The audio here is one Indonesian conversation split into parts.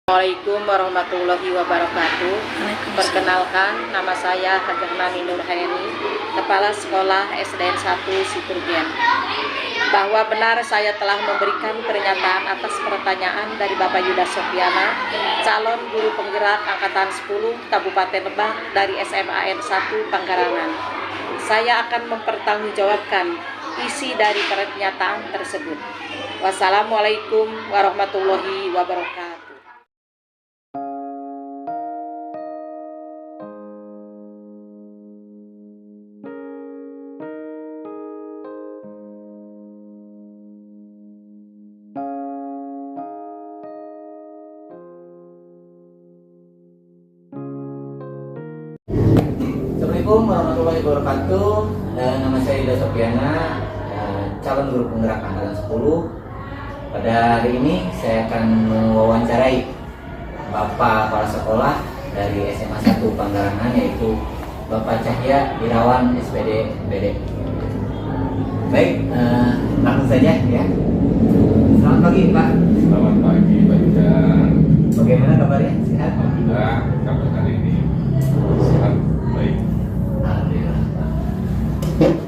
Assalamualaikum warahmatullahi wabarakatuh. Perkenalkan, nama saya Hajah Nani Nurhayani, Kepala Sekolah SDN 1 Siturgen. Bahwa benar saya telah memberikan pernyataan atas pertanyaan dari Bapak Yuda Sofiana, calon guru penggerak Angkatan 10 Kabupaten Lebak dari SMAN 1 Panggarangan. Saya akan mempertanggungjawabkan isi dari pernyataan tersebut. Wassalamualaikum warahmatullahi wabarakatuh. Assalamualaikum warahmatullahi wabarakatuh. Nama saya Yuda Sofiana, calon guru penggerak Angkatan 10. Pada hari ini saya akan mewawancarai Bapak Kepala Sekolah dari SMA 1 Panggarangan, yaitu Bapak Cahya Irawan SPD MPD. Baik, langsung saja ya. Selamat pagi Pak. Selamat pagi Pak Yuda. Bagaimana kabarnya? Sehat? Alhamdulillah, kabar hari ini sehat, baik. Alhamdulillah Pak.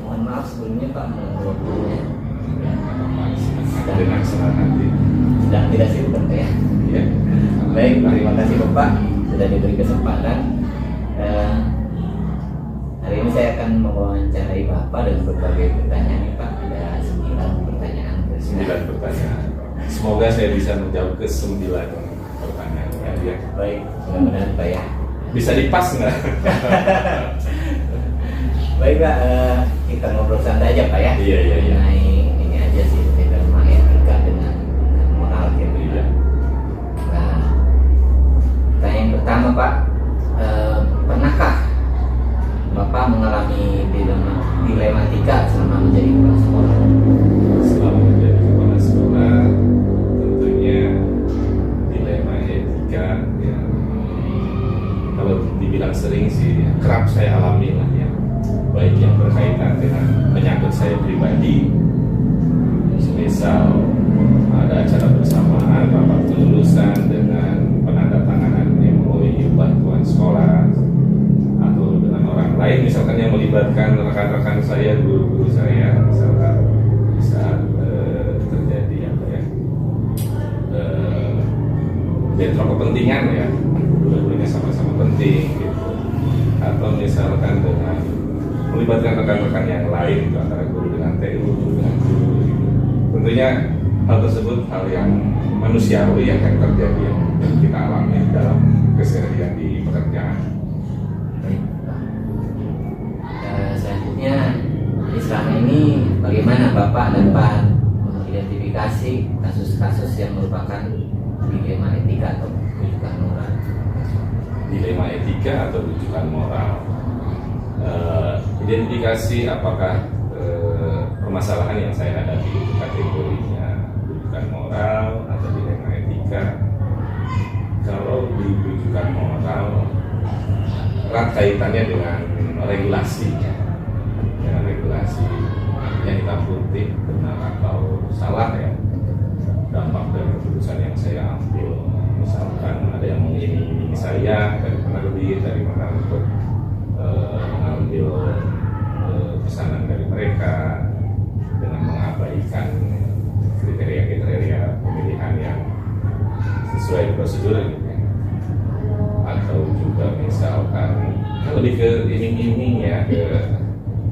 Mohon maaf sebelumnya Pak, mengganggunya. Dengan senang hati. Sedang tidak sibuk kan Pak ya? Ya. Baik, terima kasih Bapak sudah diberi kesempatan. Hari ini saya akan mewawancarai Bapak dengan berbagai pertanyaan nih Pak. Ada 9 pertanyaan. 9 pertanyaan. Semoga saya bisa menjawab ke 9 pertanyaan ya. Baik, mudah-mudahan Pak ya. Bisa dipas nggak? Baik Pak, kita ngobrol santai aja Pak ya. Iya. Mengenai ini aja sih, tema etika dengan moral gitu. Iya. Nah, pertanyaan pertama Pak, pernahkah Bapak mengalami dilematika selama menjadi kepala sekolah? Selama menjadi kepala sekolah, tentunya dilema etika ya. Kalau dibilang sering sih, kerap saya alami lah ya. Baik yang berkaitan dengan menyangkut saya pribadi, misal ada acara bersamaan rapat kelulusan dengan penandatanganan MOU bantuan sekolah, atau dengan orang lain misalkan yang melibatkan rekan-rekan saya, guru-guru saya, misalkan bisa terjadi apa ya, bentrok kepentingan ya, dua-duanya sama-sama penting gitu, atau misalkan dengan melibatkan rekan-rekan yang lain, antara guru dengan TU, guru dengan guru gitu. Tentunya hal tersebut hal yang manusiawi yang akan terjadi, yang kita alami dalam keseharian di pekerjaan. Baik Pak. Selanjutnya, jadi selama ini bagaimana Bapak dapat mengidentifikasi kasus-kasus yang merupakan dilema etika atau rujukan moral? Dilema etika atau rujukan moral. Identifikasi apakah permasalahan yang saya hadapi itu kategorinya rujukan moral atau dilema etika. Kalau di rujukan moral, erat kaitannya dengan regulasi, dengan regulasi yang hitam putih, benar atau salah ya, dampak dari keputusan yang saya ambil. Misalkan ada yang mengiming-imingi saya dari mana lebih, dari mana untuk mengambil pesanan dari mereka dengan mengabaikan kriteria-kriteria pemilihan yang sesuai prosedur gitu ya. Atau juga misalkan lebih ke iming-iming ya, ke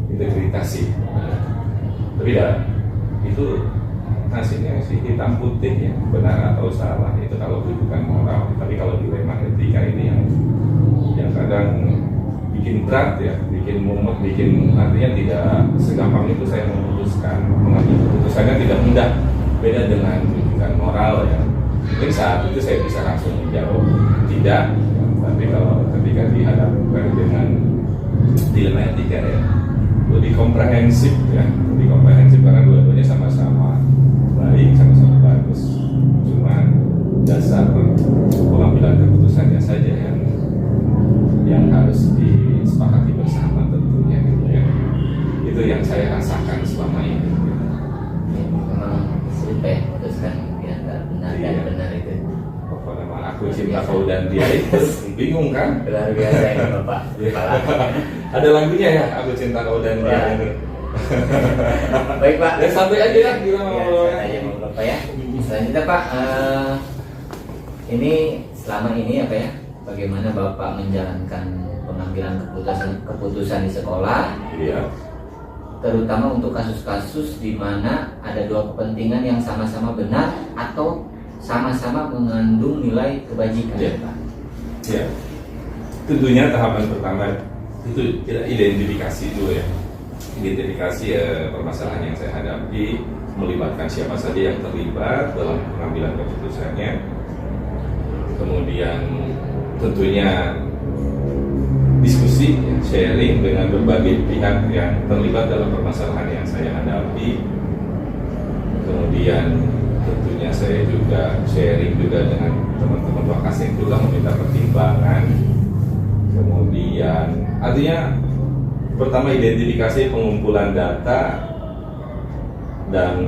integritas sih. Tapi itu hasilnya sih hitam putih ya, benar atau salah itu kalau rujukan moral. Tapi kalau dilema etika ini yang kadang bikin berat ya, bikin mumet, bikin artinya tidak segampang itu saya memutuskan, mengambil keputusannya tidak mudah. Beda dengan rujukan moral ya, mungkin saat itu saya bisa langsung menjawab tidak, tapi kalau ketika dihadapkan dengan dilema etika ya, lebih komprehensif ya, lebih komprehensif karena dua-duanya sama-sama baik, sama-sama bagus, cuma dasar pengambilan keputusannya saja yang harus disepakati bersama tentunya gitu ya. Itu yang saya rasakan selama ini gitu. Memang sulit ya memutuskan di antara benar dan benar itu. Pokoknya maaf Aku cinta kau dan dia itu bingung kan? Luar biasa ini Bapak. Ada lagunya ya, aku cinta kau dan dia Ya. ini. Baik Pak. Ya santai aja ya, kita Ya, mau santai aja mau Bapak ya. Selanjutnya Pak, ini selama ini apa ya? Bagaimana Bapak menjalankan pengambilan keputusan di sekolah, Iya. terutama untuk kasus-kasus di mana ada dua kepentingan yang sama-sama benar atau sama-sama mengandung nilai kebajikan, Iya. Pak. Ya, tentunya tahapan pertama itu kita identifikasi dulu ya. Identifikasi permasalahan yang saya hadapi, melibatkan siapa saja yang terlibat dalam pengambilan keputusannya. Kemudian tentunya diskusi, sharing dengan berbagai pihak yang terlibat dalam permasalahan yang saya hadapi. Kemudian tentunya saya juga sharing juga dengan teman-teman Wakas yang juga meminta pertimbangan. Kemudian artinya pertama identifikasi pengumpulan data, dan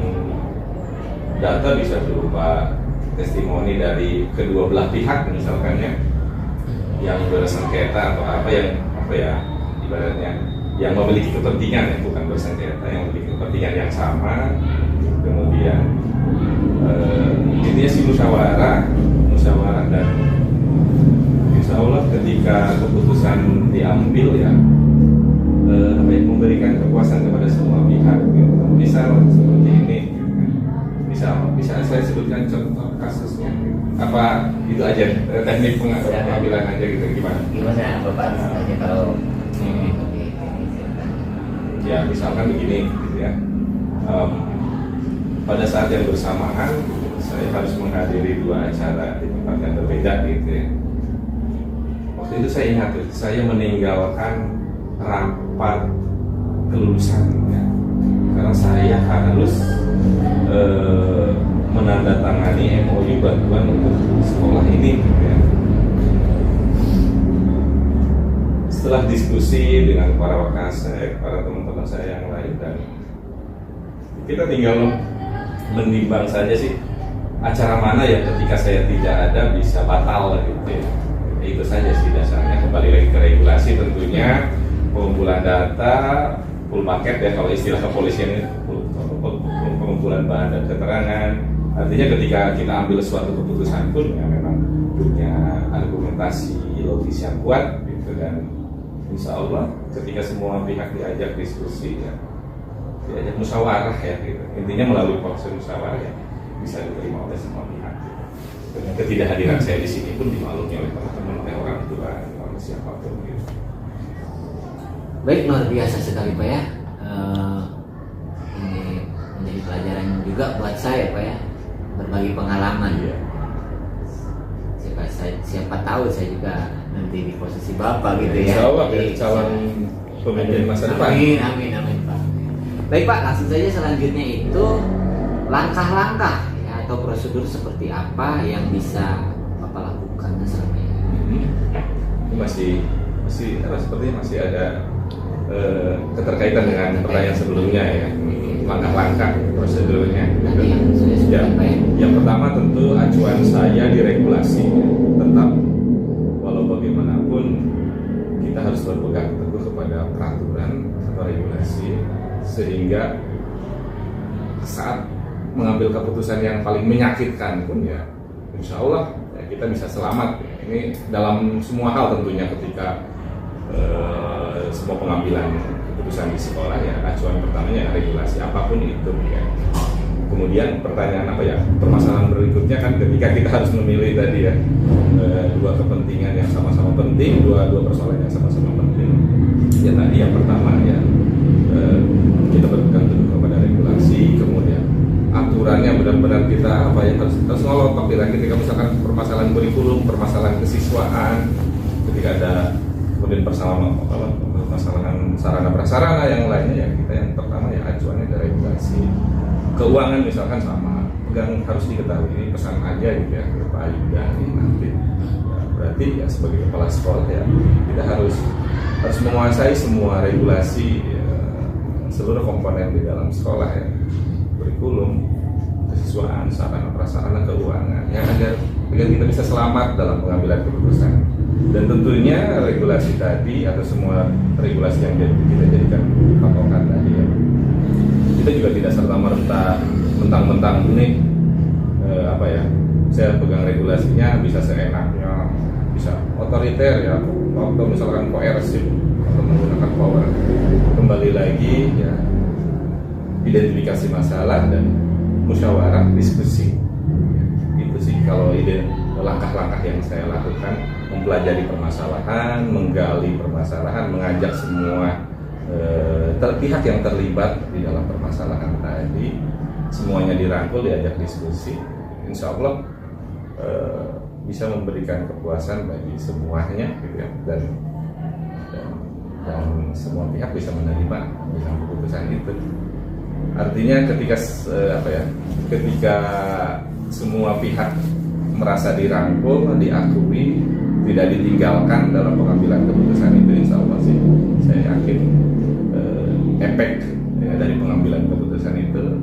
data bisa berupa testimoni dari kedua belah pihak misalkan ya, yang bersengketa atau apa ya ibaratnya yang memiliki kepentingan ya, bukan bersengketa, yang memiliki kepentingan yang sama. Kemudian intinya sih musyawarah dan insya Allah ketika keputusan diambil ya memberikan kepuasan kepada semua pihak gitu. Misal seperti ini bisa saya sebutkan contoh kasusnya apa itu aja, teknik pengambilan aja gitu, Gimana Bapak misalnya kalau ya misalkan begini gitu ya. Pada saat yang bersamaan saya harus menghadiri dua acara di tempat yang berbeda gitu ya. Waktu itu saya ingat saya meninggalkan rapat kelulusan ya, karena saya harus menandatangani MOU bantuan untuk sekolah ini gitu ya. Setelah diskusi dengan para wakasek, para teman-teman saya yang lain, dan kita tinggal menimbang saja sih acara mana ya ketika saya tidak ada bisa batal gitu ya. Itu saja sih dasarnya, kembali lagi ke regulasi tentunya, pengumpulan data full paket ya kalau istilah kepolisian ini, pengumpulan bahan dan keterangan. Artinya ketika kita ambil suatu keputusan pun ya memang punya argumentasi logis yang kuat gitu, dan insya Allah ketika semua pihak diajak diskusi ya, diajak musyawarah ya gitu. Intinya melalui proses musyawarah ya bisa diterima oleh semua pihak gitu. Dengan ketidakhadiran saya di sini pun dimaklumi oleh teman-teman, oleh orang tua, oleh siapapun gitu. Baik, luar biasa sekali Pak ya. Ini menjadi pelajaran juga buat saya Pak ya, berbagi pengalaman. Iya. Siapa tahu saya juga nanti di posisi Bapak gitu ya. Insya Allah ya, Jadi, calon pemimpin masa depan. Amin Pak. Baik Pak, langsung saja selanjutnya itu langkah-langkah ya, atau prosedur seperti apa yang bisa Bapak lakukan selama ini. Ini masih sepertinya masih ada keterkaitan dengan pertanyaan sebelumnya ya, langkah-langkah prosedurnya. Tadi yang sudah Ya, sebutkan Pak ya. yang pertama tentu acuan saya di regulasi. Tetap walau bagaimanapun kita harus berpegang teguh kepada peraturan atau regulasi, sehingga saat mengambil keputusan yang paling menyakitkan pun ya insya Allah ya, kita bisa selamat. Ini dalam semua hal tentunya, ketika semua pengambilan keputusan di sekolah ya, acuan pertamanya regulasi apapun itu ya. Kemudian pertanyaan apa ya, permasalahan berikutnya kan ketika kita harus memilih tadi ya, dua kepentingan yang sama-sama penting, dua persoalan yang sama-sama penting ya. Tadi yang pertama ya, kita berpegang teguh kepada regulasi, kemudian aturannya benar-benar kita apa ya, harus ngolok bila ketika misalkan permasalahan kurikulum, permasalahan kesiswaan, ketika ada kemudian permasalahan sarana prasarana yang lainnya ya, kita yang pertama ya acuannya dari regulasi. Keuangan misalkan sama, pegang harus diketahui, ini pesan aja gitu ya ke Pak Yuda ini nanti ya, berarti ya sebagai kepala sekolah ya kita harus menguasai semua regulasi ya, seluruh komponen di dalam sekolah ya, kurikulum, kesiswaan, sarana prasarana, keuangan ya, agar agar kita bisa selamat dalam pengambilan keputusan. Dan tentunya regulasi tadi atau semua regulasi yang kita jadikan patokan tadi ya, kita juga tidak serta-merta mentang-mentang ini saya pegang regulasinya bisa seenaknya, bisa otoriter ya, atau misalkan koersif atau menggunakan power. Kembali lagi ya, identifikasi masalah dan musyawarah diskusi. Itu sih kalau langkah-langkah yang saya lakukan, mempelajari permasalahan, menggali permasalahan, mengajak semua pihak yang terlibat di dalam permasalahan tadi, semuanya dirangkul, diajak diskusi. Insya Allah bisa memberikan kepuasan bagi semuanya gitu ya, dan semua pihak bisa menerima dengan keputusan itu. Artinya ketika semua pihak merasa dirangkul, diakui, tidak ditinggalkan dalam pengambilan keputusan itu, insya Allah sih saya yakin efek ya, dari pengambilan keputusan itu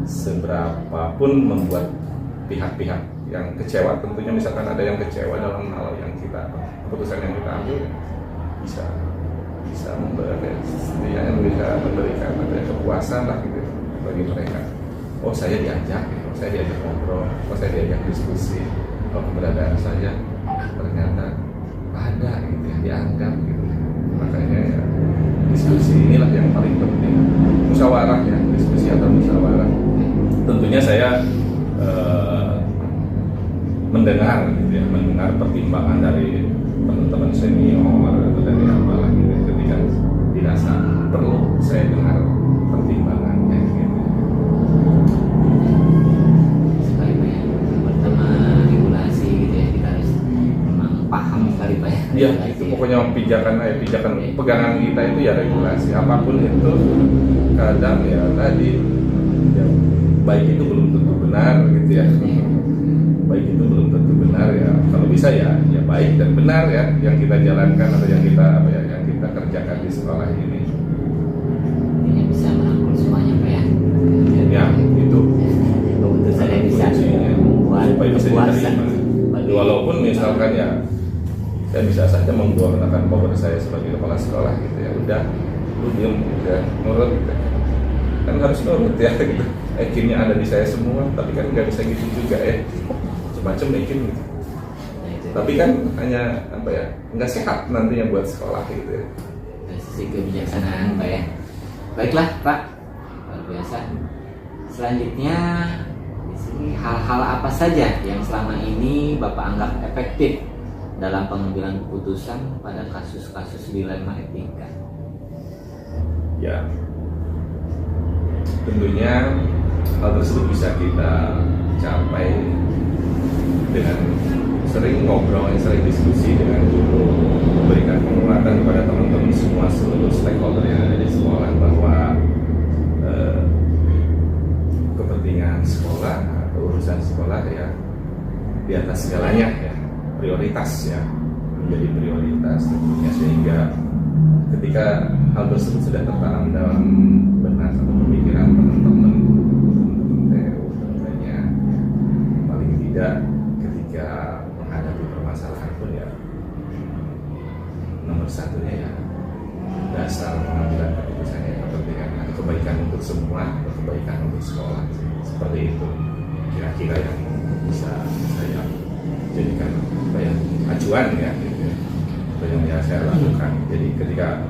seberapapun membuat pihak-pihak yang kecewa, tentunya misalkan ada yang kecewa dalam hal yang keputusan yang kita ambil, bisa memberikan kepuasan lah gitu bagi mereka. Oh saya diajak, saya diajak ngobrol, saya diajak diskusi, keberadaan saya ternyata ada gitu ya, dianggap gitu. Makanya ya, diskusi inilah yang paling penting, musyawarah ya, diskusi atau musyawarah. Tentunya saya mendengar pertimbangan dari teman-teman senior atau dari apalah gitu, ketika dirasa perlu saya dengar pertimbangannya gitu. Sekali Pak ya, pertama regulasi gitu ya, kita harus memang paham sekali Pak ya. Iya, itu pokoknya pijakan pegangan kita itu ya regulasi. Apapun itu kadang ya tadi ya, baik itu belum tentu benar gitu ya. Baik itu belum tentu benar ya. Kalau bisa ya baik dan benar ya yang kita jalankan atau yang kita kerjakan di sekolah ini. Ini bisa merangkul semuanya Pak ya. Ya, itu keputusan yang bisa membuat supaya bisa kepuasan. diterima. Walaupun misalkan ya saya bisa saja menggunakan power saya sebagai kepala sekolah gitu ya, udah lu diem udah nurut gitu. Kan harus nurut ya gitu. Akhirnya ada di saya semua, tapi kan nggak bisa gitu juga ya, macam-macam bikin gitu. Tapi kan hanya nggak sehat nantinya buat sekolah gitu ya. Dari sisi kebijaksanaan Pak ya. Baiklah Pak, luar biasa. Selanjutnya di sini hal-hal apa saja yang selama ini Bapak anggap efektif dalam pengambilan keputusan pada kasus-kasus dilema etika? Ya, tentunya hal tersebut bisa kita capai dengan sering ngobrol, sering diskusi, dengan memberikan penguatan kepada teman-teman semua, seluruh stakeholder yang ada di sekolah, bahwa kepentingan sekolah atau urusan sekolah ya di atas segalanya ya, prioritas ya, menjadi prioritas tentunya, sehingga ketika hal tersebut sudah tertanam dalam benak atau pemikiran teman-teman TU, tentunya paling tidak ketika menghadapi permasalahan pun ya nomor satunya ya dasar pengambilan keputusannya kepentingan atau kebaikan untuk semua atau kebaikan untuk sekolah, seperti itu kira-kira yang bisa saya jadikan acuan ya gitu, yang saya lakukan. Jadi ketika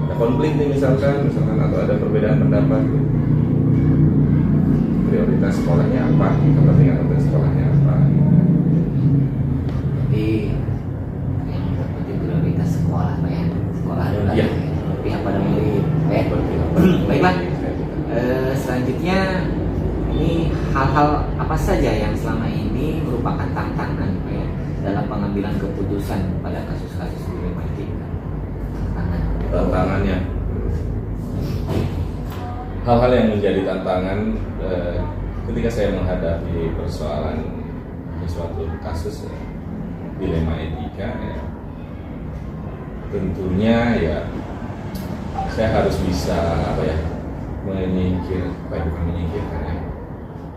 ada konflik nih misalkan atau ada perbedaan pendapat, prioritas sekolahnya apa, kepentingan untuk sekolahnya apa. Jadi yang terpenting prioritas sekolah Pak ya, sekolah adalah ya. Pihak pada murid Pak. Baiklah, selanjutnya ini hal-hal apa saja yang selama ini merupakan tantangan Pak ya dalam pengambilan keputusan pada kasus-kasus dilema etika? Tantangannya, hal-hal yang menjadi tantangan ketika saya menghadapi persoalan suatu kasus ya, dilema etika ya, tentunya ya saya harus bisa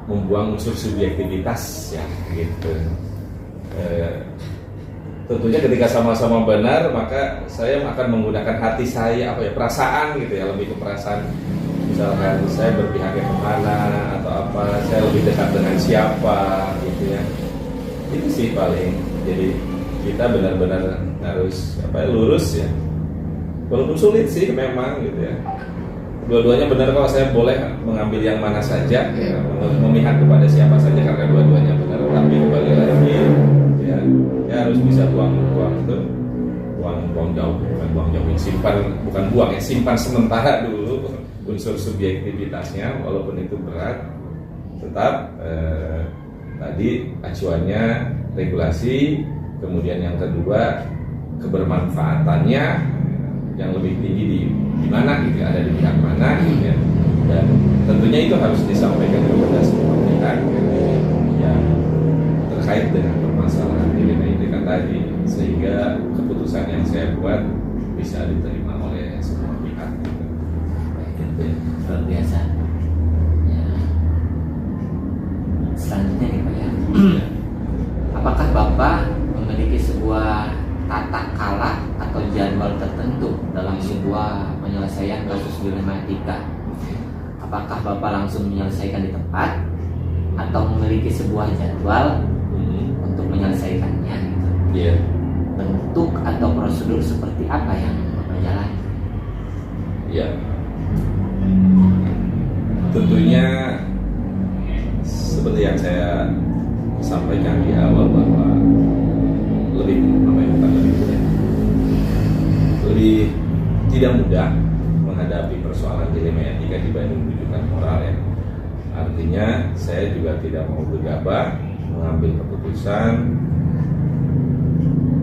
membuang unsur subjektivitas ya gitu. Tentunya ketika sama-sama benar, maka saya akan menggunakan hati saya, perasaan gitu ya, lebih ke perasaan. Misalkan saya berpihak kemana atau apa, saya lebih dekat dengan siapa gitu ya. Itu sih paling. Jadi kita benar-benar harus lurus ya. Walaupun sulit sih memang gitu ya. Dua-duanya benar, kalau saya boleh mengambil yang mana saja ya, memihak kepada siapa saja karena dua-duanya benar. Tapi kembali lagi ya harus bisa buang jauh, bukan buang jauh, bukan buang ya, simpan sementara dulu unsur subjektivitasnya, walaupun itu berat, tetap tadi acuannya regulasi, kemudian yang kedua kebermanfaatannya yang lebih tinggi di mana gitu, ada di pihak mana gitu ya. Dan tentunya itu harus disampaikan kepada semua pihak yang terkait dengan permasalahan dilema etika tadi, sehingga keputusan yang saya buat bisa diterima oleh semua pihak gitu. Itu luar biasa ya. Selanjutnya nih Pak ya, apakah Bapak memiliki sebuah tata kala atau jadwal tertentu dalam sebuah penyelesaian kasus dilema etika? Apakah Bapak langsung menyelesaikan di tempat atau memiliki sebuah jadwal untuk menyelesaikannya gitu? Iya. Bentuk atau prosedur seperti apa yang Bapak jalani? Iya. Tentunya seperti yang saya sampaikan di awal bahwa lebih tidak mudah menghadapi persoalan dilema etika dibanding rujukan moral ya. Artinya saya juga tidak mau gegabah mengambil keputusan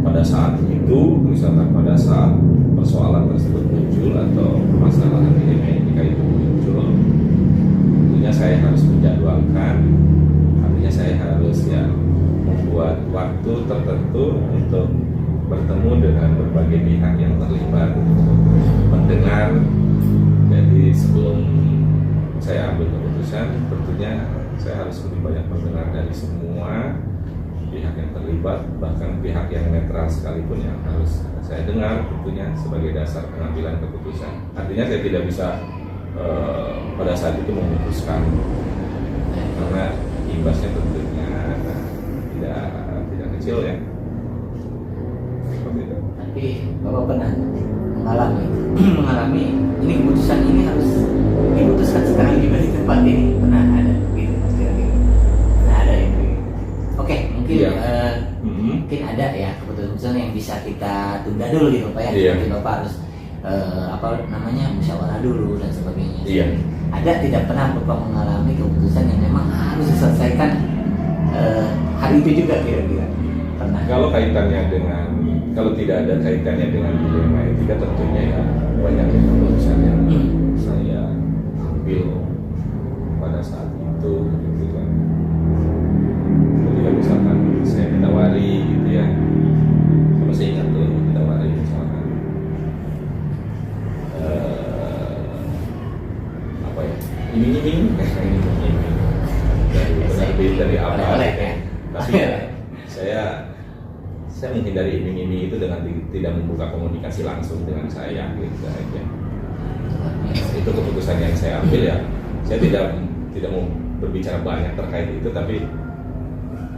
pada saat itu, misalkan pada saat persoalan tersebut muncul atau permasalahan dilema etika itu muncul. Tentunya saya harus menjadwalkan, artinya saya harus membuat waktu tertentu untuk bertemu dengan berbagai pihak yang terlibat, mendengar. Jadi sebelum saya ambil keputusan, tentunya saya harus lebih banyak mendengar dari semua pihak yang terlibat, bahkan pihak yang netral sekalipun yang harus saya dengar tentunya sebagai dasar pengambilan keputusan. Artinya saya tidak bisa pada saat itu memutuskan, karena imbasnya tentunya tidak kecil ya. Tapi Bapak pernah mengalami ini keputusan ini harus diputuskan sekarang juga di tempat ini, pernah ada gitu kira-kira? Pernah ada itu? Oke, mungkin mungkin ada ya keputusan yang bisa kita tunda dulu gitu Pak ya. Mungkin Bapak harus musyawarah dulu dan sebagainya. Iya. Ada tidak pernah Bapak mengalami keputusan yang memang harus diselesaikan hari itu juga kira-kira? Pernah? Kalau tidak ada kaitannya dengan dilema etika, tentunya ya banyak keputusan yang saya ambil pada saat itu gitu kan. Ketika misalkan saya ditawari gitu ya, sama saya ingat tuh ditawari misalkan iming-iming dari apa ya. Tapi saya menghindari iming-iming itu dengan tidak membuka komunikasi langsung dengan saya gitu aja. Itu keputusan yang saya ambil ya. Saya tidak mau berbicara banyak terkait itu, tapi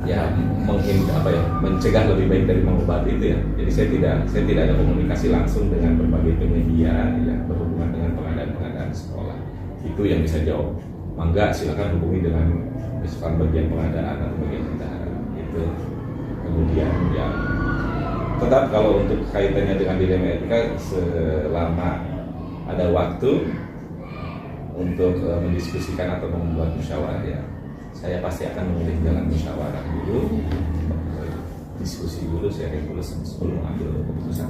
ya mencegah lebih baik dari mengobati itu ya. Jadi saya tidak ada komunikasi langsung dengan berbagai media yang berhubungan dengan pengadaan sekolah. Itu yang bisa jawab. Mangga silakan hubungi dengan misalkan bagian pengadaan atau bagian bendahara itu. Kemudian ya tetap kalau untuk kaitannya dengan dilema etika, selama ada waktu untuk mendiskusikan atau membuat musyawarah ya, saya pasti akan memilih jalan musyawarah dulu, diskusi dulu, sharing dulu sebelum ambil keputusan.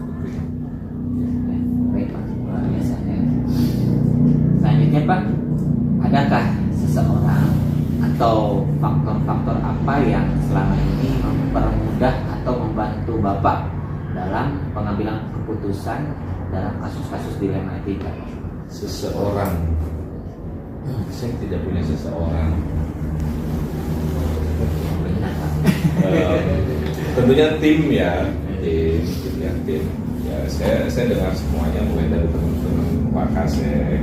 Baik Pak, luar biasa ya. Selanjutnya Pak, adakah seseorang atau faktor-faktor apa yang selama ini mempermudah atau membantu Bapak dalam pengambilan keputusan dalam kasus-kasus dilema etika? Seseorang, saya tidak punya seseorang. Benar Pak. Tentunya tim ya, tim. Ya, saya dengar semuanya mulai dari teman-teman Wakasek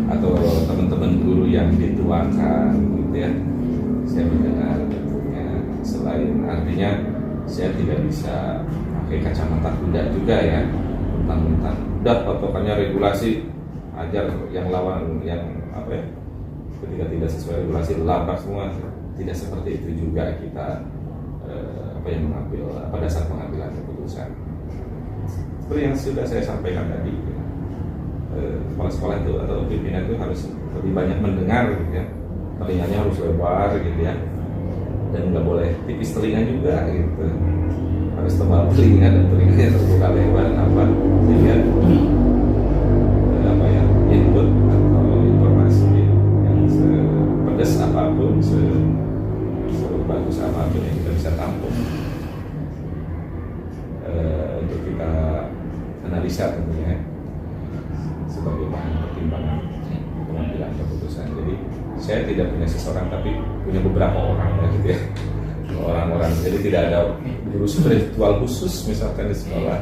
atau teman-teman guru yang dituakan gitu ya. Saya mendengar tentunya, selain artinya saya tidak bisa pakai kacamata kuda juga ya, mentang-mentang udah patokannya regulasi, ajar yang lawan yang apa ya, ketika tidak sesuai regulasi labrak semua. Tidak seperti itu juga kita mengambil pada saat pengambilan keputusan. Seperti yang sudah saya sampaikan tadi, kepala sekolah itu atau pimpinan itu harus lebih banyak mendengar gitu ya, telinganya harus lebar gitu ya, dan nggak boleh tipis telinga juga gitu, harus tebal telinga dan telinganya terbuka lebar apa sehingga input atau informasi yang sepedas apapun, sebagus apapun yang kita bisa tampung untuk kita analisa tentunya sebagai bahan pertimbangan pengambilan keputusan. Jadi saya tidak punya seseorang tapi punya beberapa orang ya gitu ya, orang-orang. Jadi tidak ada guru spiritual khusus misalkan di sekolah.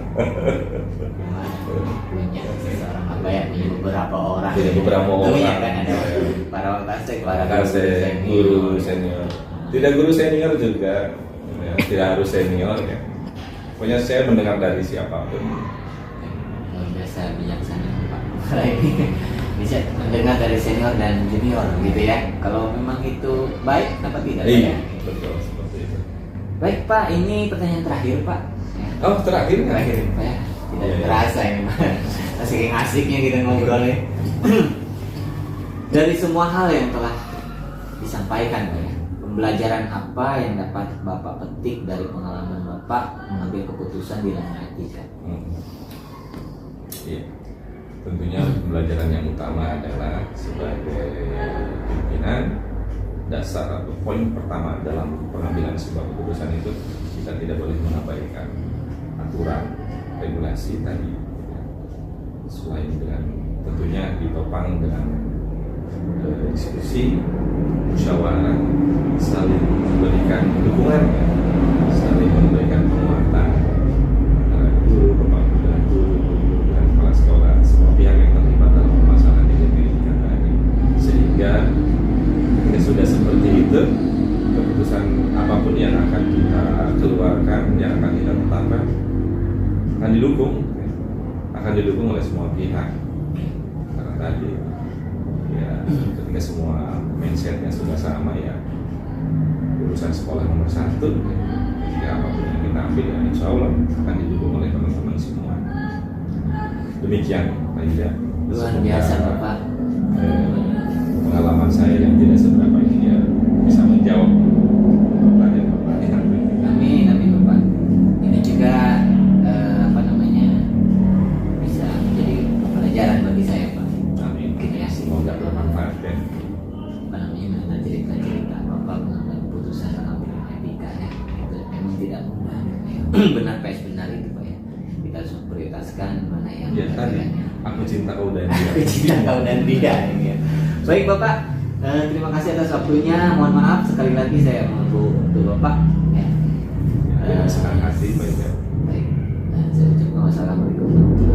Punya seseorang apa ya, punya beberapa orang. Punya beberapa orang. Ya kan ada para wakasek, guru senior. Tidak guru senior juga, ya, tidak harus senior ya. Pokoknya saya mendengar dari siapapun. Luar biasa bijaksana Pak. Ini bisa mendengar dari senior dan junior gitu ya. Kalau memang itu baik, kenapa tidak? Iya, Ya? betul seperti itu. Baik Pak, ini pertanyaan terakhir Pak. Ya. Oh terakhir Pak ya. Tidak Iya. terasa ini Pak. Asik-asiknya kita ngobrol ya. Dari semua hal yang telah disampaikan Pak ya, pembelajaran apa yang dapat Bapak petik dari pengalaman Bapak mengambil keputusan di dalam etika? Iya, tentunya pembelajaran yang utama adalah sebagai pimpinan, dasar atau poin pertama dalam pengambilan sebuah keputusan itu kita tidak boleh mengabaikan aturan regulasi tadi, selain dengan tentunya ditopang dengan diskusi, musyawarah, saling memberikan dukungan, saling memberikan penguatan antara guru, dengan kepala sekolah, semua pihak yang terlibat dalam permasalahan yang diberikan tadi. Sehingga ini sudah seperti itu, keputusan apapun yang akan kita keluarkan, yang akan kita tetapkan akan didukung oleh semua pihak. Karena tadi ya ketika semua mindsetnya sudah sama ya, urusan sekolah nomor satu, ketika apapun yang kita ambil ya insya Allah akan didukung oleh teman-teman semua. Demikian Pak Ida. Luar biasa Bapak. Pengalaman saya yang tidak seberapa ini ya bisa menjawab pertanyaan Bapak. Amin Bapak. Ini juga bisa menjadi pelajaran bagi saya Pak. Amin. Mungkin ya Semoga bermanfaat ya. Mana cerita-cerita Bapak mengambil keputusan mengambil etika ya. Itu memang tidak mudah. Benar benar itu Pak ya. Kita harus memprioritaskan mana yang Ya tadi aku cinta kau dan dia. Aku cinta kau dan dia. Ya. Baik Bapak, terima kasih atas waktunya. Mohon maaf sekali lagi saya mengganggu untuk Bapak. Ya. Dengan senang hati Pak Ida. Baik. Saya ucapkan wassalamualaikum warahmatullahi wabarakatuh.